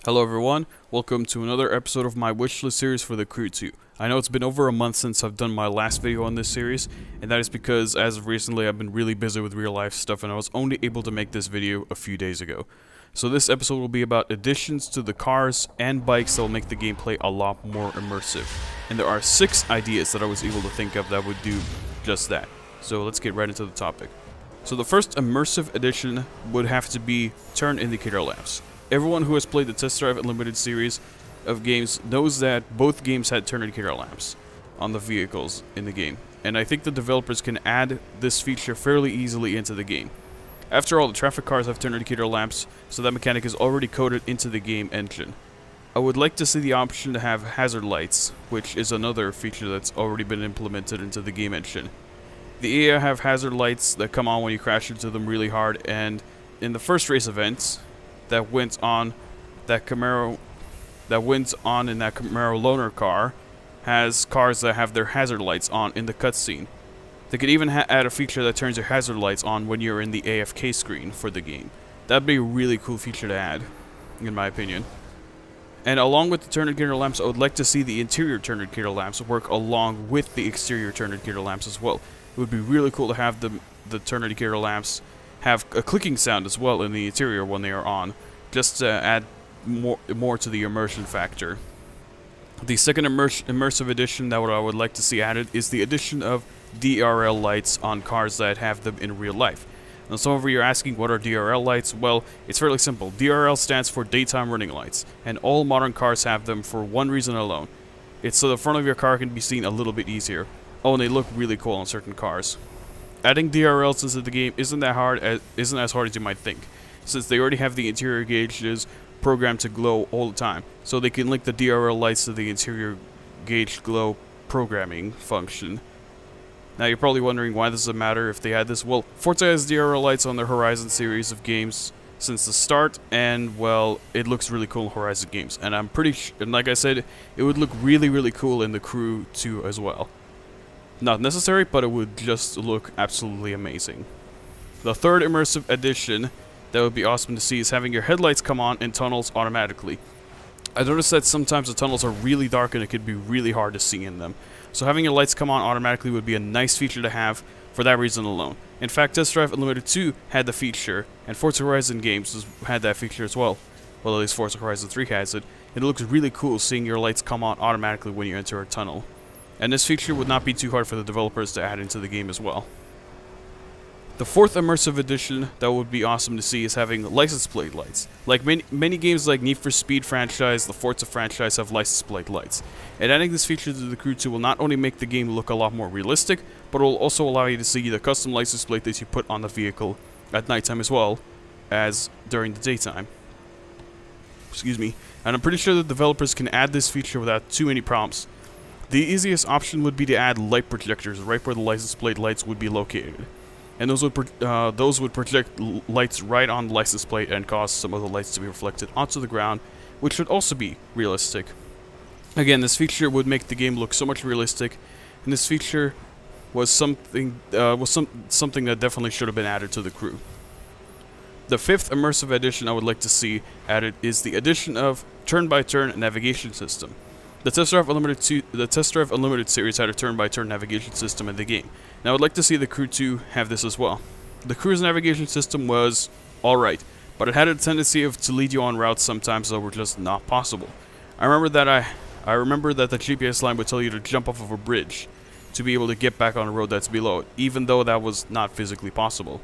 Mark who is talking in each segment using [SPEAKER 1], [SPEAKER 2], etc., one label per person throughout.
[SPEAKER 1] Hello everyone, welcome to another episode of my wishlist series for The Crew 2. I know it's been over a month since I've done my last video on this series, and that is because as of recently I've been really busy with real life stuff and I was only able to make this video a few days ago. So this episode will be about additions to the cars and bikes that will make the gameplay a lot more immersive. And there are 6 ideas that I was able to think of that would do just that. So let's get right into the topic. So the first immersive addition would have to be turn indicator lamps. Everyone who has played the Test Drive Unlimited series of games knows that both games had turn indicator lamps on the vehicles in the game, and I think the developers can add this feature fairly easily into the game. After all, the traffic cars have turn indicator lamps, so that mechanic is already coded into the game engine. I would like to see the option to have hazard lights, which is another feature that's already been implemented into the game engine. The AI have hazard lights that come on when you crash into them really hard, and in the first race events that went on in that Camaro loaner car has cars that have their hazard lights on in the cutscene. They could even add a feature that turns your hazard lights on when you're in the AFK screen for the game. That'd be a really cool feature to add, in my opinion. And along with the turn indicator lamps, I would like to see the interior turn indicator lamps work along with the exterior turn indicator lamps as well. It would be really cool to have the turn indicator lamps have a clicking sound as well in the interior when they are on, just to add more to the immersion factor. The second immersive addition that I would like to see added is the addition of DRL lights on cars that have them in real life. Now some of you are asking, what are DRL lights? Well, it's fairly simple. DRL stands for daytime running lights, and all modern cars have them for one reason alone. It's so the front of your car can be seen a little bit easier. Oh, and they look really cool on certain cars. Adding DRLs into the game isn't as hard as you might think, since they already have the interior gauges programmed to glow all the time, so they can link the DRL lights to the interior gauge glow programming function. Now you're probably wondering, why does it matter if they had this? Well, Forza has DRL lights on their Horizon series of games since the start, and well, it looks really cool in Horizon games, and I'm pretty sure, and like I said, it would look really cool in the Crew 2 as well. Not necessary, but it would just look absolutely amazing. The third immersive addition that would be awesome to see is having your headlights come on in tunnels automatically. I noticed that sometimes the tunnels are really dark and it could be really hard to see in them. So having your lights come on automatically would be a nice feature to have for that reason alone. In fact, Test Drive Unlimited 2 had the feature, and Forza Horizon games had that feature as well. Well, at least Forza Horizon 3 has it. It looks really cool seeing your lights come on automatically when you enter a tunnel. And this feature would not be too hard for the developers to add into the game as well. The fourth immersive addition that would be awesome to see is having license plate lights. Like many games like Need for Speed franchise, the Forza franchise have license plate lights. And adding this feature to the Crew 2 will not only make the game look a lot more realistic, but it will also allow you to see the custom license plate that you put on the vehicle at nighttime as well as during the daytime. Excuse me. And I'm pretty sure the developers can add this feature without too many problems. The easiest option would be to add light projectors right where the license plate lights would be located. And those would project lights right on the license plate and cause some of the lights to be reflected onto the ground, which would also be realistic. Again, this feature would make the game look so much realistic, and this feature was something that definitely should have been added to the Crew. The fifth immersive addition I would like to see added is the addition of turn-by-turn navigation system. The Test Drive Unlimited series had a turn-by-turn navigation system in the game. Now I'd like to see the Crew 2 have this as well. The Crew's navigation system was alright, but it had a tendency to lead you on routes sometimes that were just not possible. I remember that the GPS line would tell you to jump off of a bridge to be able to get back on a road that's below it, even though that was not physically possible.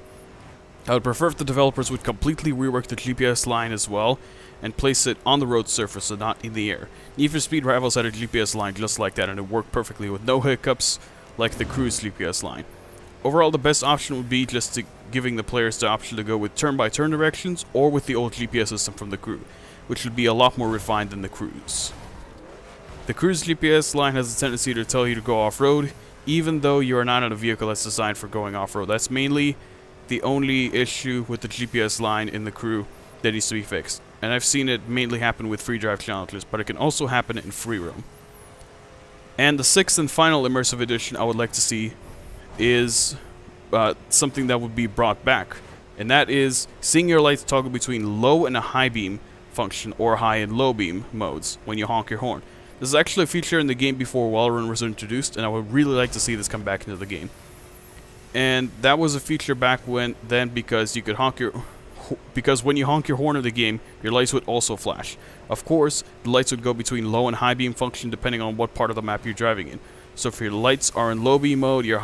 [SPEAKER 1] I would prefer if the developers would completely rework the GPS line as well and place it on the road surface and not in the air. Need for Speed Rivals had a GPS line just like that, and it worked perfectly with no hiccups like the Crew's GPS line. Overall, the best option would be just giving the players the option to go with turn-by-turn directions or with the old GPS system from the Crew, which would be a lot more refined than the Crew's. The Crew's GPS line has a tendency to tell you to go off-road, even though you are not in a vehicle that's designed for going off-road. That's mainly the only issue with the GPS line in the Crew that needs to be fixed. And I've seen it mainly happen with free drive challenges, but it can also happen in free roam. And the sixth and final immersive addition I would like to see is something that would be brought back, and that is seeing your lights toggle between low and a high beam function or high and low beam modes when you honk your horn. This is actually a feature in the game before Wallrun was introduced, and I would really like to see this come back into the game. And that was a feature back then because you could because when you honk your horn in the game, your lights would also flash. Of course, the lights would go between low and high beam function depending on what part of the map you're driving in. So if your lights are in low beam mode, your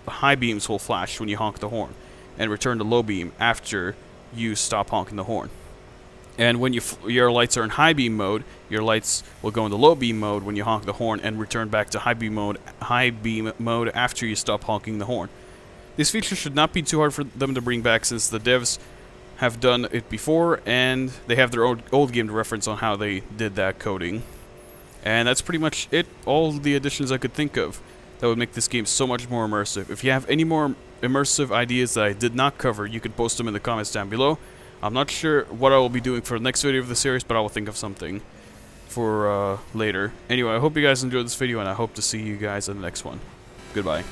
[SPEAKER 1] high beams will flash when you honk the horn, and return to low beam after you stop honking the horn. And when your lights are in high beam mode, your lights will go into low beam mode when you honk the horn and return back to high beam mode after you stop honking the horn. These features should not be too hard for them to bring back since the devs have done it before and they have their old game to reference on how they did that coding. And that's pretty much it, all the additions I could think of that would make this game so much more immersive. If you have any more immersive ideas that I did not cover, you can post them in the comments down below. I'm not sure what I will be doing for the next video of the series, but I will think of something for later. Anyway, I hope you guys enjoyed this video, and I hope to see you guys in the next one. Goodbye.